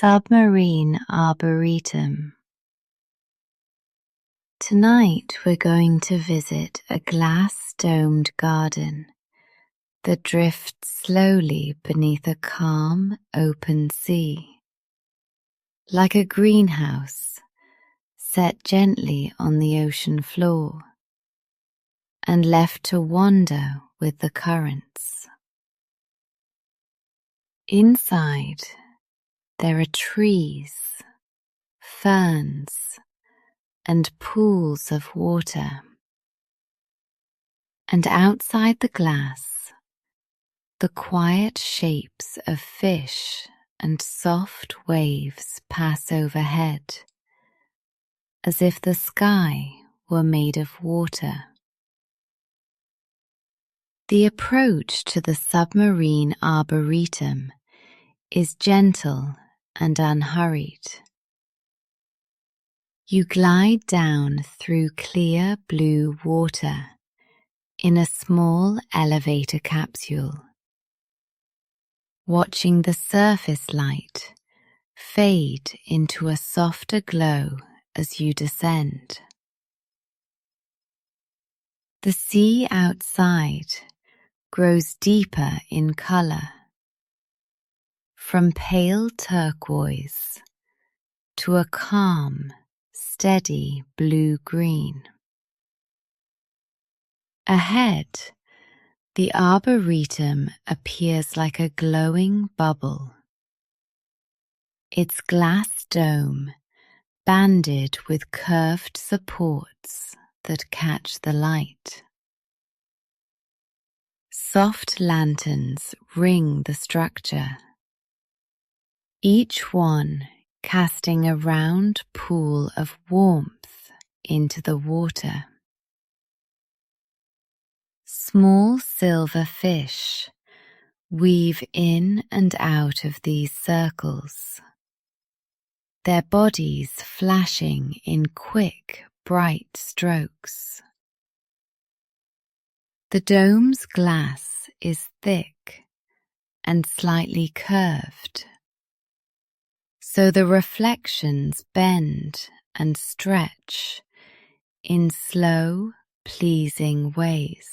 Submarine Arboretum. Tonight we're going to visit a glass-domed garden that drifts slowly beneath a calm, open sea, like a greenhouse set gently on the ocean floor and left to wander with the currents. Inside, there are trees, ferns, and pools of water. And outside the glass, the quiet shapes of fish and soft waves pass overhead, as if the sky were made of water. The approach to the Submarine Arboretum is gentle and unhurried. You glide down through clear blue water in a small elevator capsule, watching the surface light fade into a softer glow as you descend. The sea outside grows deeper in color, from pale turquoise to a calm, steady blue-green. Ahead, the Arboretum appears like a glowing bubble, its glass dome banded with curved supports that catch the light. Soft lanterns ring the structure, each one casting a round pool of warmth into the water. Small silver fish weave in and out of these circles, their bodies flashing in quick, bright strokes. The dome's glass is thick and slightly curved, so the reflections bend and stretch in slow, pleasing ways.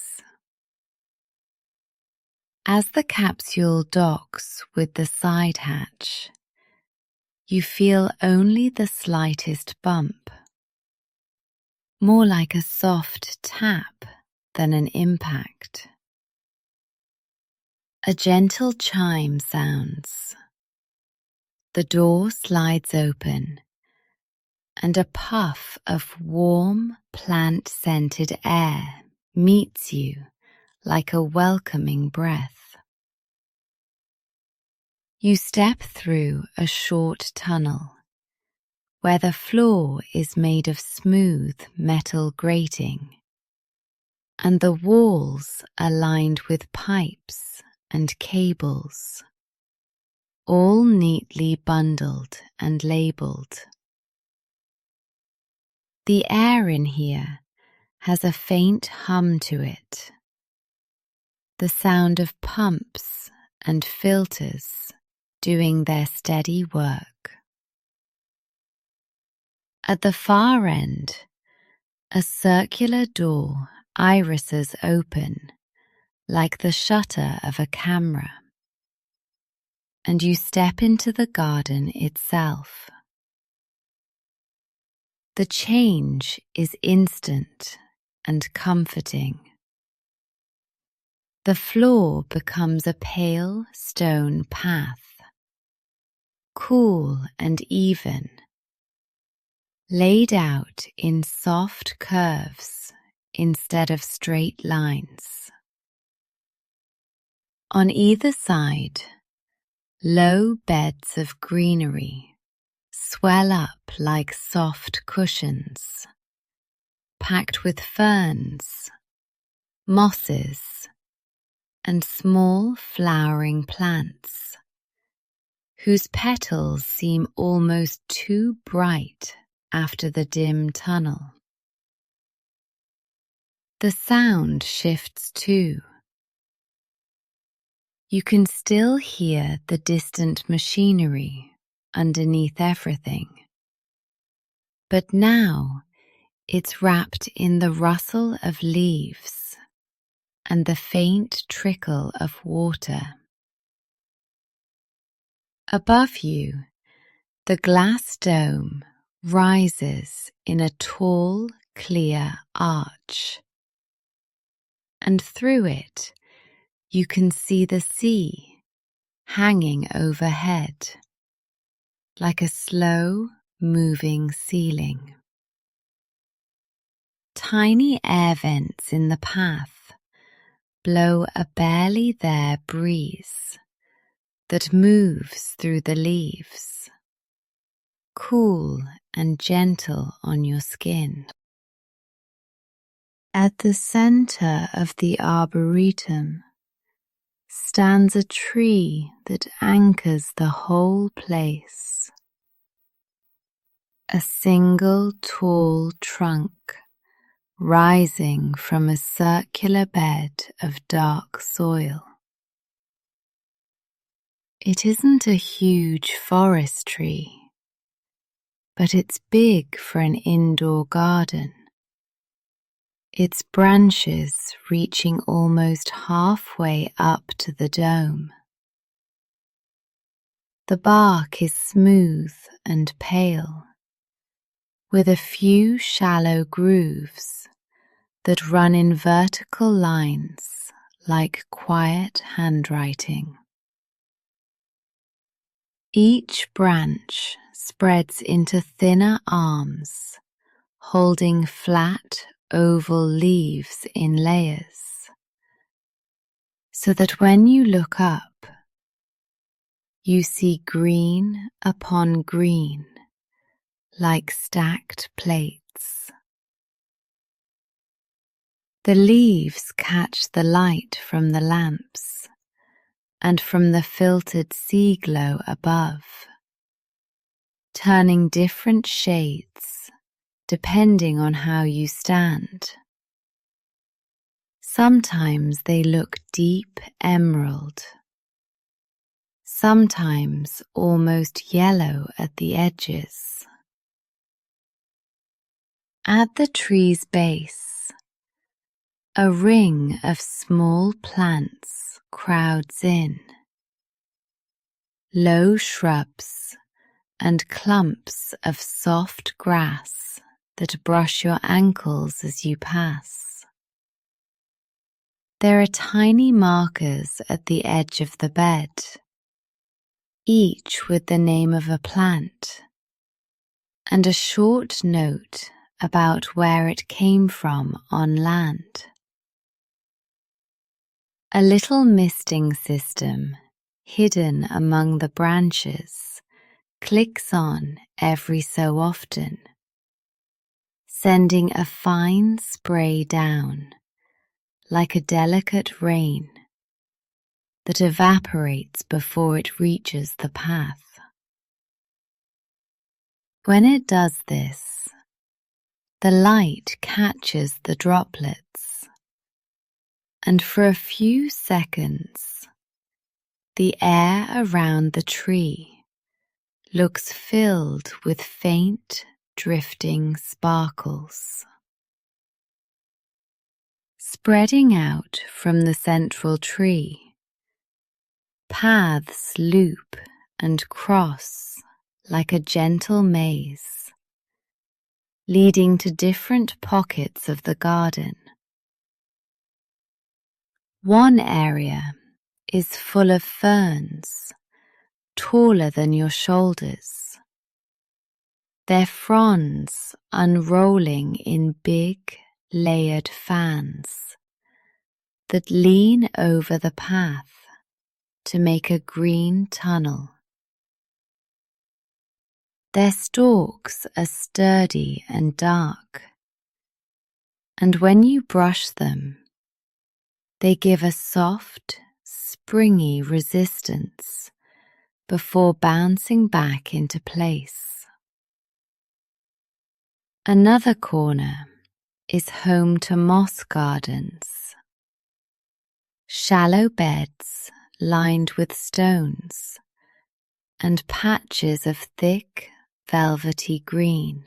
As the capsule docks with the side hatch, you feel only the slightest bump, more like a soft tap than an impact. A gentle chime sounds. The door slides open, and a puff of warm, plant-scented air meets you like a welcoming breath. You step through a short tunnel where the floor is made of smooth metal grating, and the walls are lined with pipes and cables, all neatly bundled and labelled. The air in here has a faint hum to it, the sound of pumps and filters doing their steady work. At the far end, a circular door irises open like the shutter of a camera, and you step into the garden itself. The change is instant and comforting. The floor becomes a pale stone path, cool and even, laid out in soft curves instead of straight lines. On either side, low beds of greenery swell up like soft cushions, packed with ferns, mosses, and small flowering plants, whose petals seem almost too bright after the dim tunnel. The sound shifts too. You can still hear the distant machinery underneath everything. But now it's wrapped in the rustle of leaves and the faint trickle of water. Above you, the glass dome rises in a tall, clear arch, and through it you can see the sea hanging overhead like a slow moving ceiling. Tiny air vents in the path blow a barely there breeze that moves through the leaves, cool and gentle on your skin. At the center of the Arboretum stands a tree that anchors the whole place. A single tall trunk rising from a circular bed of dark soil. It isn't a huge forest tree, but it's big for an indoor garden, its branches reaching almost halfway up to the dome. The bark is smooth and pale, with a few shallow grooves that run in vertical lines like quiet handwriting. Each branch spreads into thinner arms, holding flat oval leaves in layers, so that when you look up, you see green upon green, like stacked plates. The leaves catch the light from the lamps and from the filtered sea glow above, turning different shades depending on how you stand. Sometimes they look deep emerald, sometimes almost yellow at the edges. At the tree's base, a ring of small plants crowds in, low shrubs and clumps of soft grass that brush your ankles as you pass. There are tiny markers at the edge of the bed, each with the name of a plant and a short note about where it came from on land. A little misting system hidden among the branches clicks on every so often, sending a fine spray down like a delicate rain that evaporates before it reaches the path. When it does this, the light catches the droplets, and for a few seconds, the air around the tree looks filled with faint, drifting sparkles. Spreading out from the central tree, paths loop and cross like a gentle maze, leading to different pockets of the garden. One area is full of ferns, taller than your shoulders, their fronds unrolling in big, layered fans that lean over the path to make a green tunnel. Their stalks are sturdy and dark, and when you brush them, they give a soft, springy resistance before bouncing back into place. Another corner is home to moss gardens, shallow beds lined with stones and patches of thick, velvety green.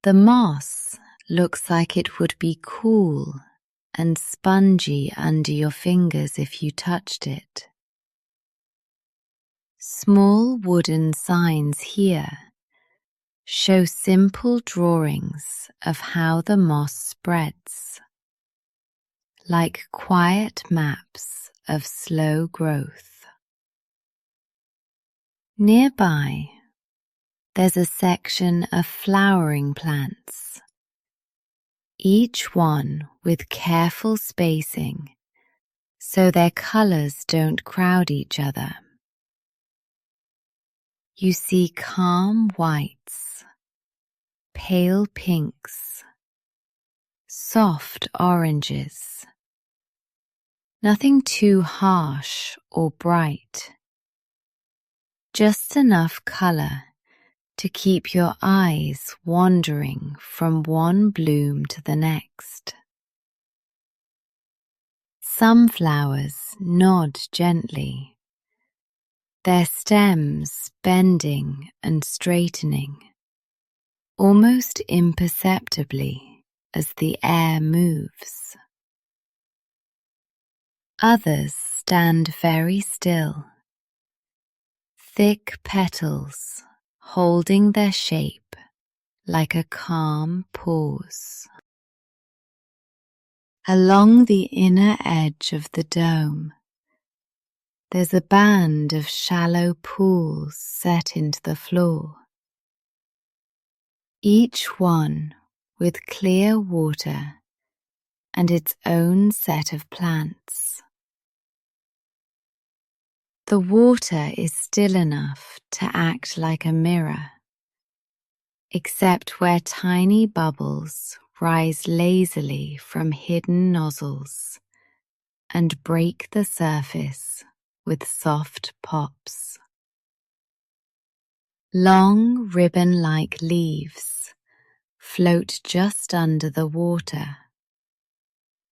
The moss looks like it would be cool and spongy under your fingers if you touched it. Small wooden signs here show simple drawings of how the moss spreads, like quiet maps of slow growth. Nearby, there's a section of flowering plants, each one with careful spacing so their colours don't crowd each other. You see calm whites, pale pinks, soft oranges, nothing too harsh or bright, just enough colour to keep your eyes wandering from one bloom to the next. Some flowers nod gently, their stems bending and straightening, almost imperceptibly as the air moves. Others stand very still, thick petals holding their shape like a calm pause. Along the inner edge of the dome, there's a band of shallow pools set into the floor, each one with clear water and its own set of plants. The water is still enough to act like a mirror, except where tiny bubbles rise lazily from hidden nozzles and break the surface with soft pops. Long ribbon-like leaves float just under the water,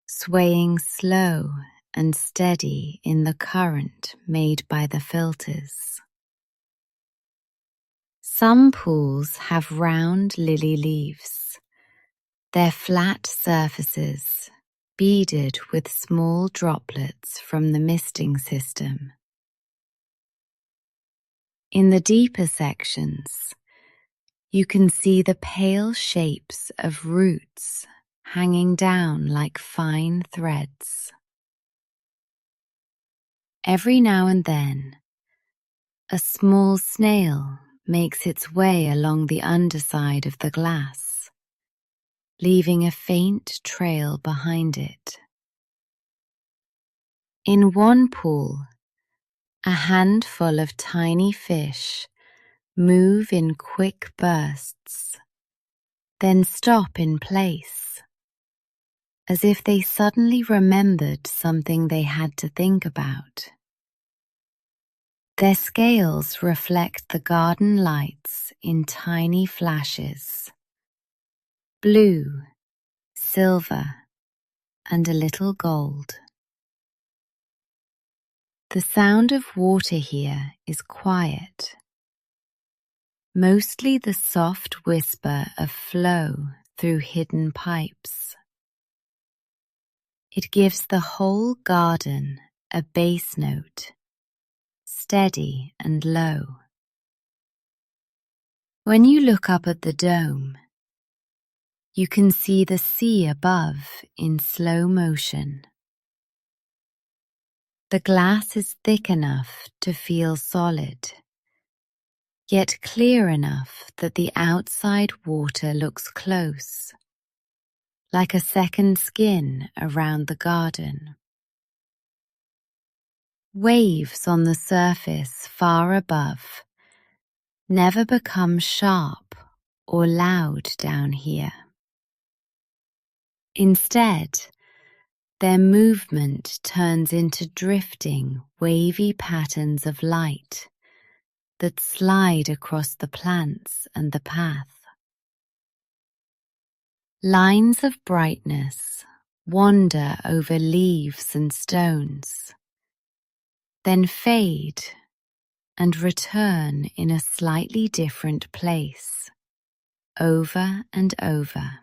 swaying slow and steady in the current made by the filters. Some pools have round lily leaves, their flat surfaces beaded with small droplets from the misting system. In the deeper sections, you can see the pale shapes of roots hanging down like fine threads. Every now and then, a small snail makes its way along the underside of the glass, leaving a faint trail behind it. In one pool, a handful of tiny fish move in quick bursts, then stop in place, as if they suddenly remembered something they had to think about. Their scales reflect the garden lights in tiny flashes, blue, silver, and a little gold. The sound of water here is quiet, mostly the soft whisper of flow through hidden pipes. It gives the whole garden a bass note, steady and low. When you look up at the dome, you can see the sea above in slow motion. The glass is thick enough to feel solid, yet clear enough that the outside water looks close, like a second skin around the garden. Waves on the surface far above never become sharp or loud down here. Instead, their movement turns into drifting, wavy patterns of light that slide across the plants and the path. Lines of brightness wander over leaves and stones, then fade and return in a slightly different place, over and over.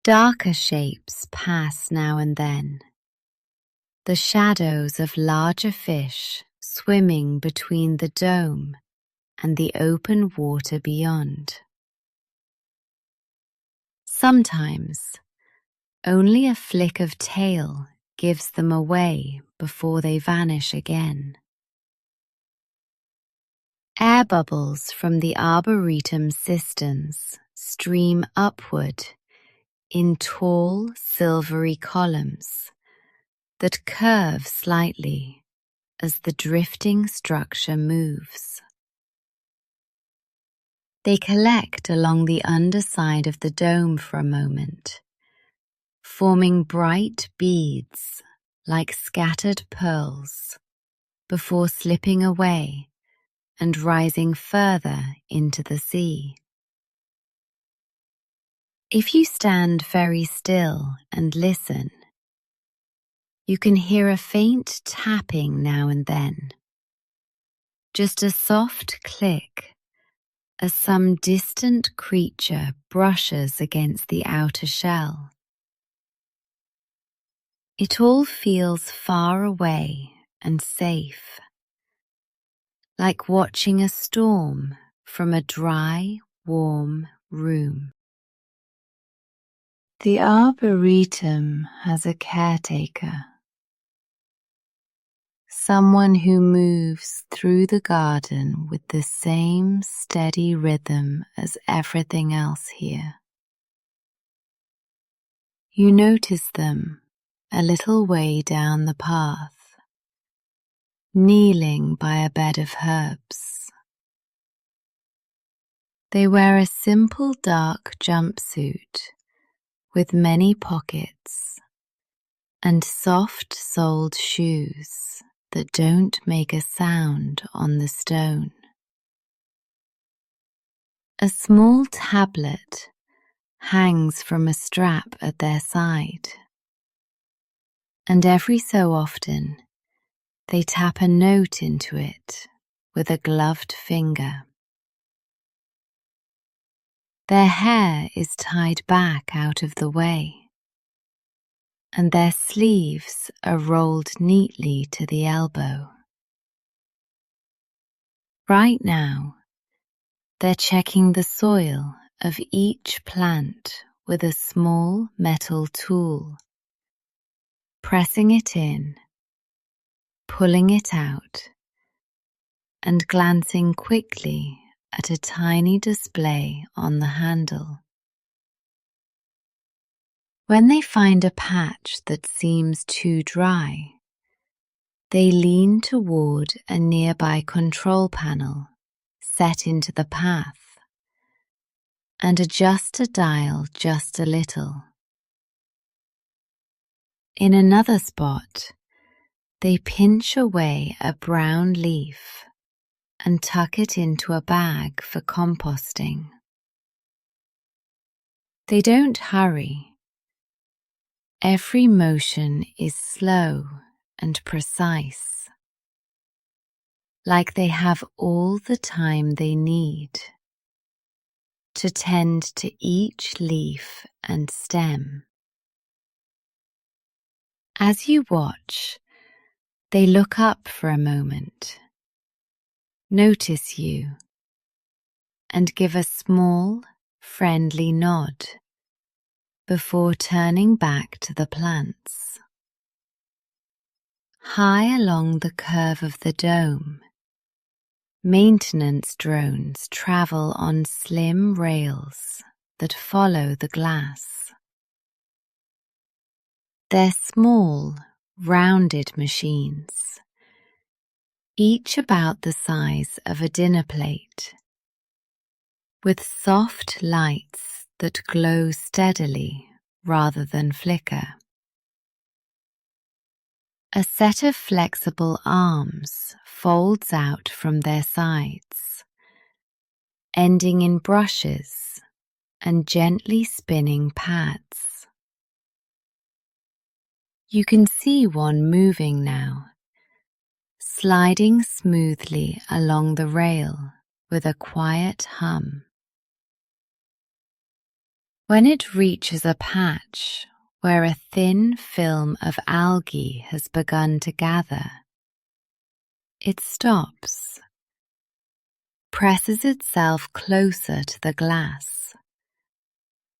Darker shapes pass now and then, the shadows of larger fish swimming between the dome and the open water beyond. Sometimes, only a flick of tail gives them away before they vanish again. Air bubbles from the Arboretum cisterns stream upward in tall, silvery columns that curve slightly as the drifting structure moves. They collect along the underside of the dome for a moment, forming bright beads like scattered pearls before slipping away and rising further into the sea. If you stand very still and listen, you can hear a faint tapping now and then, just a soft click as some distant creature brushes against the outer shell. It all feels far away and safe, like watching a storm from a dry, warm room. The Arboretum has a caretaker, someone who moves through the garden with the same steady rhythm as everything else here. You notice them a little way down the path, kneeling by a bed of herbs. They wear a simple dark jumpsuit with many pockets and soft-soled shoes that don't make a sound on the stone. A small tablet hangs from a strap at their side, and every so often they tap a note into it with a gloved finger. Their hair is tied back out of the way, and their sleeves are rolled neatly to the elbow. Right now, they're checking the soil of each plant with a small metal tool, pressing it in, pulling it out, and glancing quickly at a tiny display on the handle. When they find a patch that seems too dry, they lean toward a nearby control panel set into the path and adjust a dial just a little. In another spot, they pinch away a brown leaf and tuck it into a bag for composting. They don't hurry. Every motion is slow and precise, like they have all the time they need to tend to each leaf and stem. As you watch, they look up for a moment, notice you, and give a small, friendly nod before turning back to the plants. High along the curve of the dome, maintenance drones travel on slim rails that follow the glass. They're small, rounded machines, each about the size of a dinner plate, with soft lights that glow steadily rather than flicker. A set of flexible arms folds out from their sides, ending in brushes and gently spinning pads. You can see one moving now, sliding smoothly along the rail with a quiet hum. When it reaches a patch where a thin film of algae has begun to gather, it stops, presses itself closer to the glass,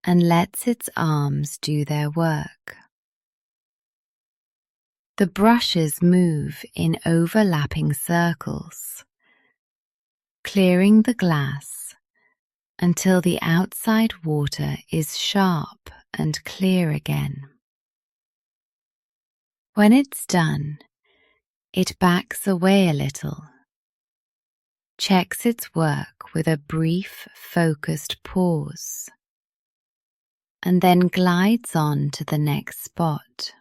and lets its arms do their work. The brushes move in overlapping circles, clearing the glass until the outside water is sharp and clear again. When it's done, it backs away a little, checks its work with a brief, focused pause, and then glides on to the next spot.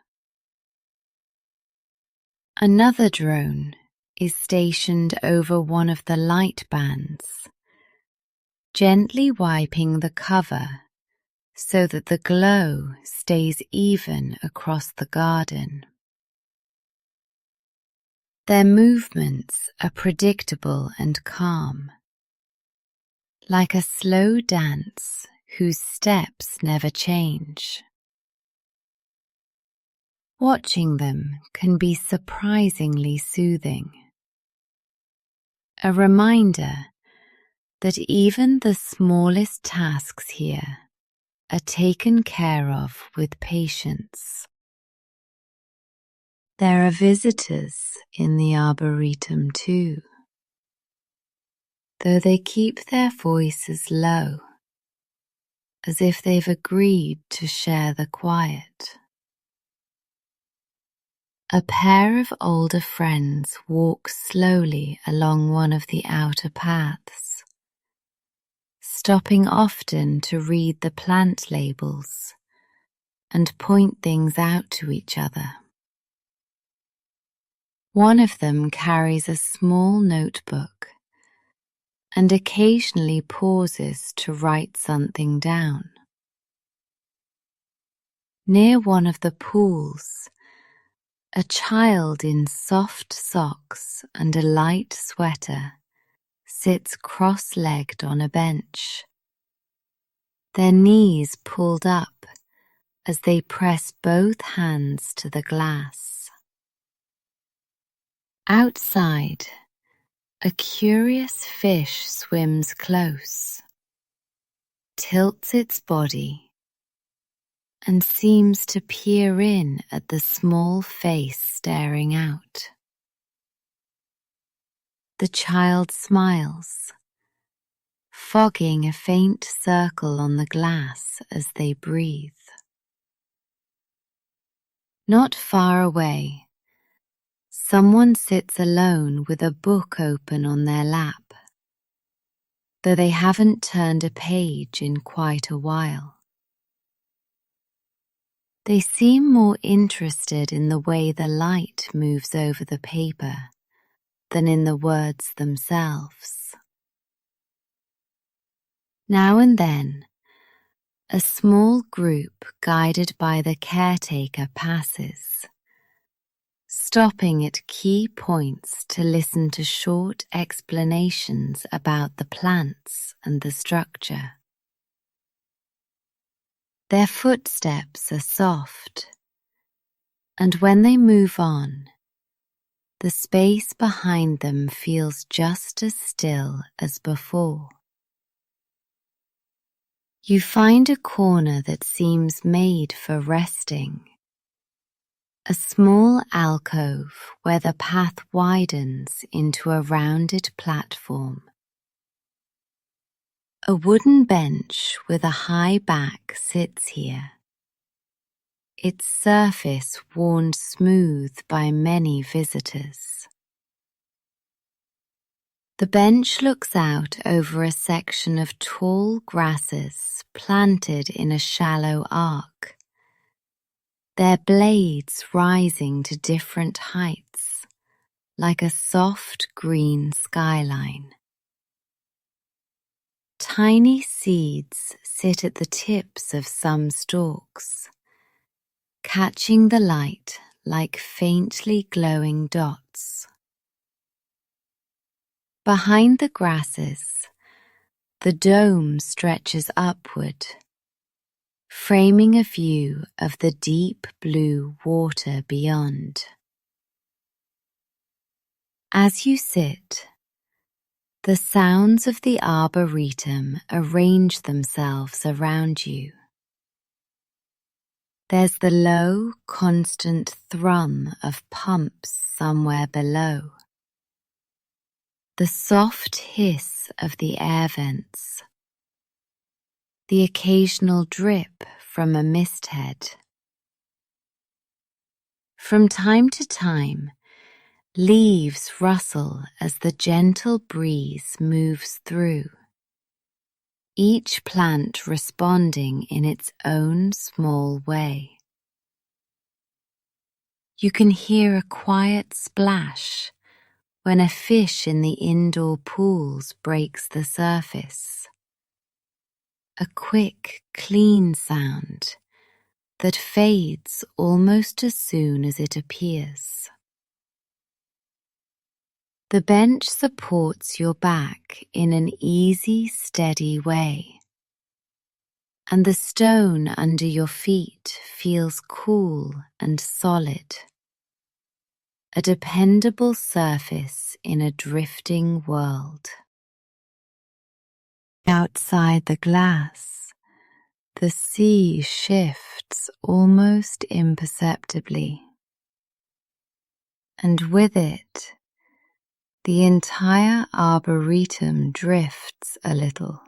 Another drone is stationed over one of the light bands, gently wiping the cover so that the glow stays even across the garden. Their movements are predictable and calm, like a slow dance whose steps never change. Watching them can be surprisingly soothing, a reminder that even the smallest tasks here are taken care of with patience. There are visitors in the Arboretum too, though they keep their voices low, as if they've agreed to share the quiet. A pair of older friends walk slowly along one of the outer paths, stopping often to read the plant labels and point things out to each other. One of them carries a small notebook and occasionally pauses to write something down. Near one of the pools, a child in soft socks and a light sweater sits cross-legged on a bench, their knees pulled up as they press both hands to the glass. Outside, a curious fish swims close, tilts its body, and seems to peer in at the small face staring out. The child smiles, fogging a faint circle on the glass as they breathe. Not far away, someone sits alone with a book open on their lap, though they haven't turned a page in quite a while. They seem more interested in the way the light moves over the paper than in the words themselves. Now and then, a small group guided by the caretaker passes, stopping at key points to listen to short explanations about the plants and the structure. Their footsteps are soft, and when they move on, the space behind them feels just as still as before. You find a corner that seems made for resting, a small alcove where the path widens into a rounded platform. A wooden bench with a high back sits here, its surface worn smooth by many visitors. The bench looks out over a section of tall grasses planted in a shallow arc, their blades rising to different heights, like a soft green skyline. Tiny seeds sit at the tips of some stalks, catching the light like faintly glowing dots. Behind the grasses, the dome stretches upward, framing a view of the deep blue water beyond. As you sit, the sounds of the Arboretum arrange themselves around you. There's the low, constant thrum of pumps somewhere below, the soft hiss of the air vents, the occasional drip from a mist head. From time to time, leaves rustle as the gentle breeze moves through, each plant responding in its own small way. You can hear a quiet splash when a fish in the indoor pools breaks the surface, a quick, clean sound that fades almost as soon as it appears. The bench supports your back in an easy, steady way, and the stone under your feet feels cool and solid, a dependable surface in a drifting world. Outside the glass, the sea shifts almost imperceptibly, and with it, the entire Arboretum drifts a little.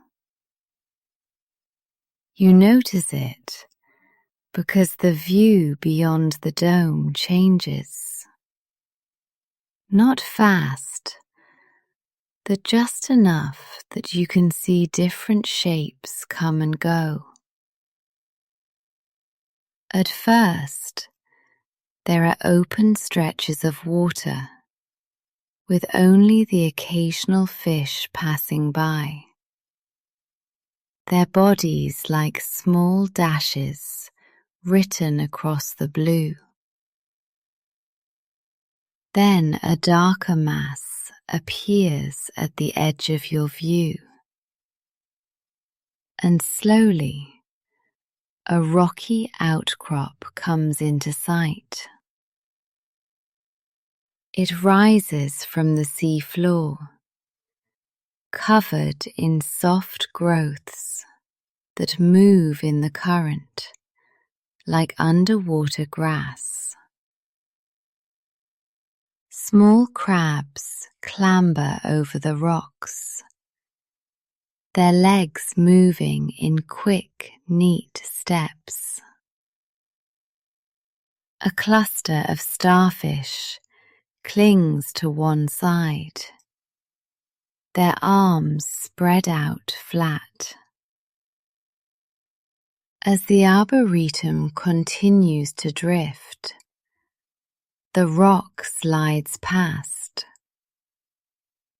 You notice it because the view beyond the dome changes. Not fast, but just enough that you can see different shapes come and go. At first, there are open stretches of water, with only the occasional fish passing by, their bodies like small dashes written across the blue. Then a darker mass appears at the edge of your view, and slowly a rocky outcrop comes into sight. It rises from the sea floor, covered in soft growths that move in the current like underwater grass. Small crabs clamber over the rocks, their legs moving in quick, neat steps. A cluster of starfish clings to one side, their arms spread out flat. As the Arboretum continues to drift, the rock slides past,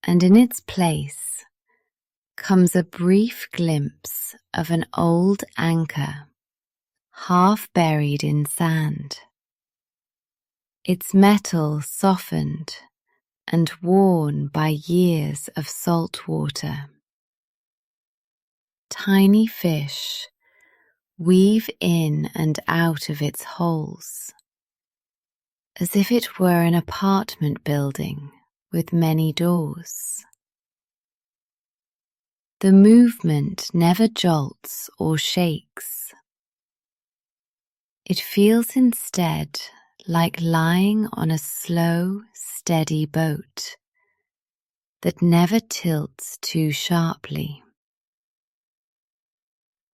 and in its place comes a brief glimpse of an old anchor, half buried in sand, its metal softened and worn by years of salt water. Tiny fish weave in and out of its holes, as if it were an apartment building with many doors. The movement never jolts or shakes. It feels instead like lying on a slow, steady boat that never tilts too sharply.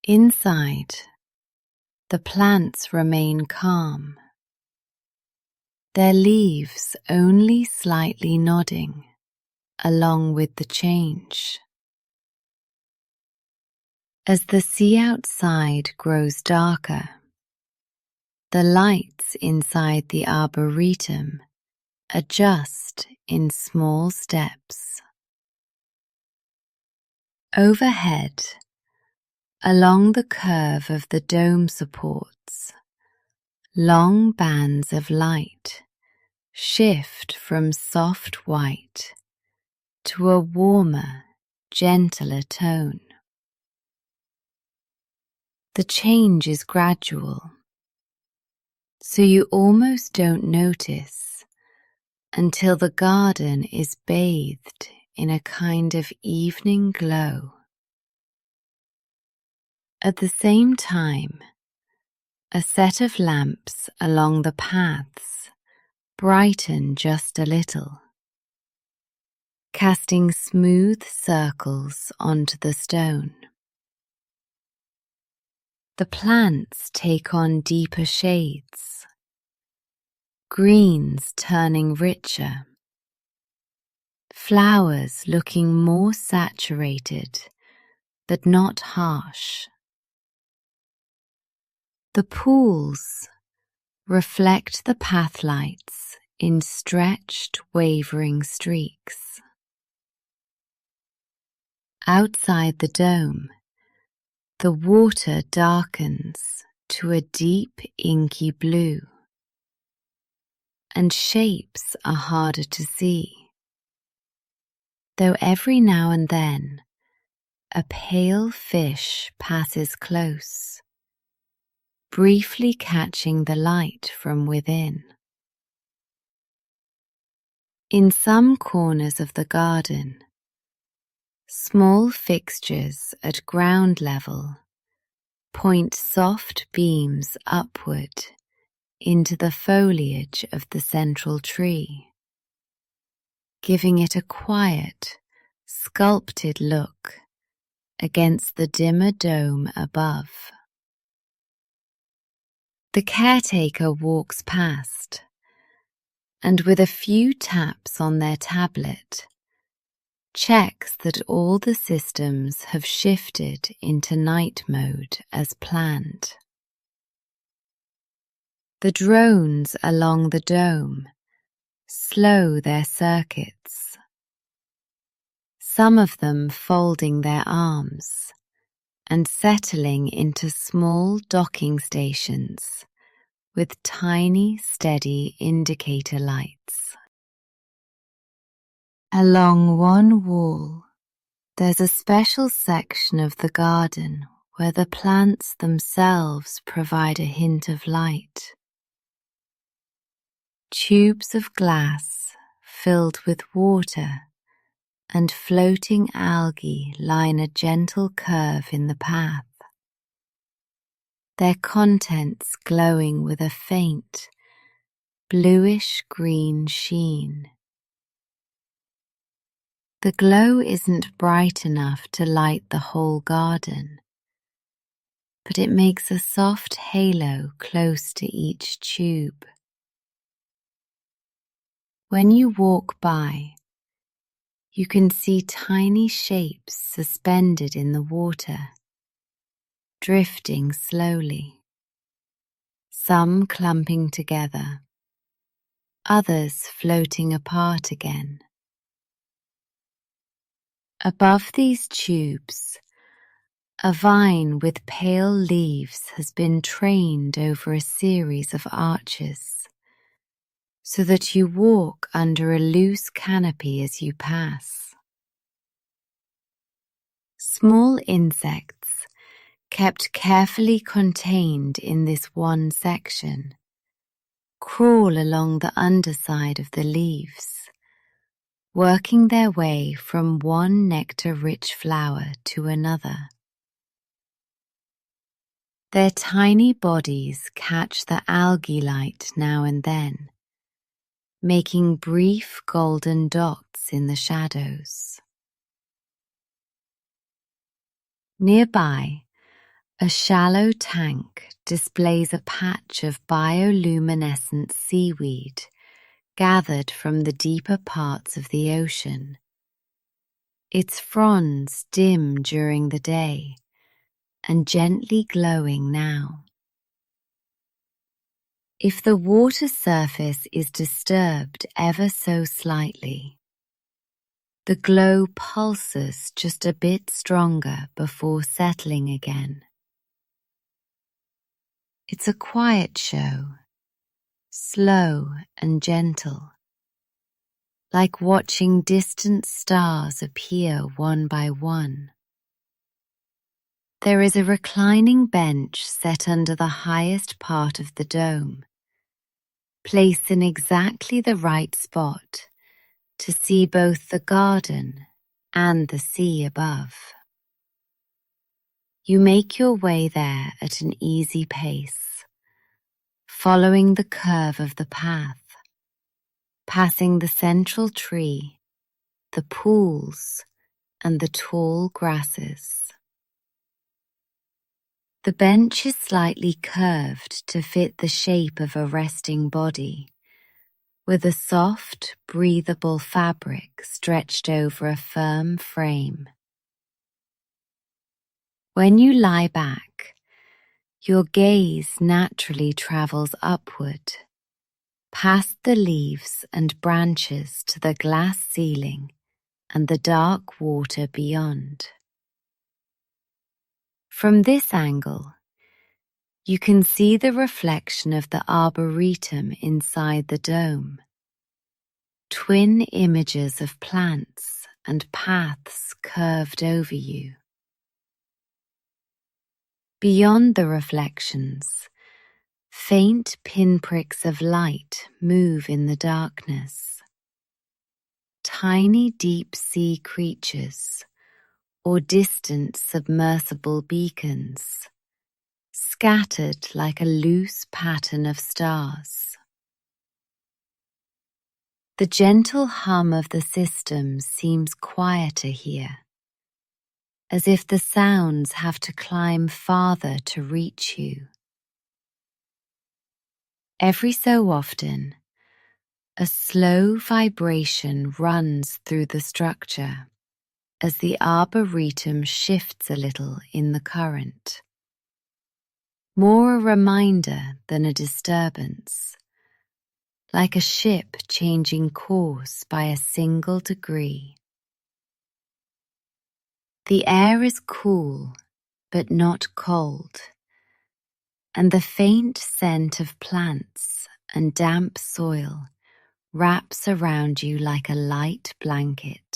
Inside, the plants remain calm, their leaves only slightly nodding along with the change. As the sea outside grows darker, the lights inside the Arboretum adjust in small steps. Overhead, along the curve of the dome supports, long bands of light shift from soft white to a warmer, gentler tone. The change is gradual, so you almost don't notice until the garden is bathed in a kind of evening glow. At the same time, a set of lamps along the paths brighten just a little, casting smooth circles onto the stone. The plants take on deeper shades, greens turning richer, flowers looking more saturated but not harsh. The pools reflect the pathlights in stretched, wavering streaks. Outside the dome, the water darkens to a deep inky blue, and shapes are harder to see, though every now and then a pale fish passes close, briefly catching the light from within. In some corners of the garden, small fixtures at ground level point soft beams upward into the foliage of the central tree, giving it a quiet, sculpted look against the dimmer dome above. The caretaker walks past, and with a few taps on their tablet, checks that all the systems have shifted into night mode as planned. The drones along the dome slow their circuits, some of them folding their arms and settling into small docking stations with tiny, steady indicator lights. Along one wall, there's a special section of the garden where the plants themselves provide a hint of light. Tubes of glass filled with water and floating algae line a gentle curve in the path, their contents glowing with a faint, bluish-green sheen. The glow isn't bright enough to light the whole garden, but it makes a soft halo close to each tube. When you walk by, you can see tiny shapes suspended in the water, drifting slowly, some clumping together, others floating apart again. Above these tubes, a vine with pale leaves has been trained over a series of arches, so that you walk under a loose canopy as you pass. Small insects, kept carefully contained in this one section, crawl along the underside of the leaves, working their way from one nectar-rich flower to another. Their tiny bodies catch the algae light now and then, making brief golden dots in the shadows. Nearby, a shallow tank displays a patch of bioluminescent seaweed gathered from the deeper parts of the ocean, its fronds dim during the day and gently glowing now. If the water surface is disturbed ever so slightly, the glow pulses just a bit stronger before settling again. It's a quiet show, slow and gentle, like watching distant stars appear one by one. There is a reclining bench set under the highest part of the dome, placed in exactly the right spot to see both the garden and the sea above. You make your way there at an easy pace, following the curve of the path, passing the central tree, the pools, and the tall grasses. The bench is slightly curved to fit the shape of a resting body, with a soft, breathable fabric stretched over a firm frame. When you lie back, your gaze naturally travels upward, past the leaves and branches to the glass ceiling and the dark water beyond. From this angle, you can see the reflection of the Arboretum inside the dome, twin images of plants and paths curved over you. Beyond the reflections, faint pinpricks of light move in the darkness. Tiny deep-sea creatures or distant submersible beacons, scattered like a loose pattern of stars. The gentle hum of the system seems quieter here, as if the sounds have to climb farther to reach you. Every so often, a slow vibration runs through the structure as the Arboretum shifts a little in the current. More a reminder than a disturbance, like a ship changing course by a single degree. The air is cool, but not cold, and the faint scent of plants and damp soil wraps around you like a light blanket.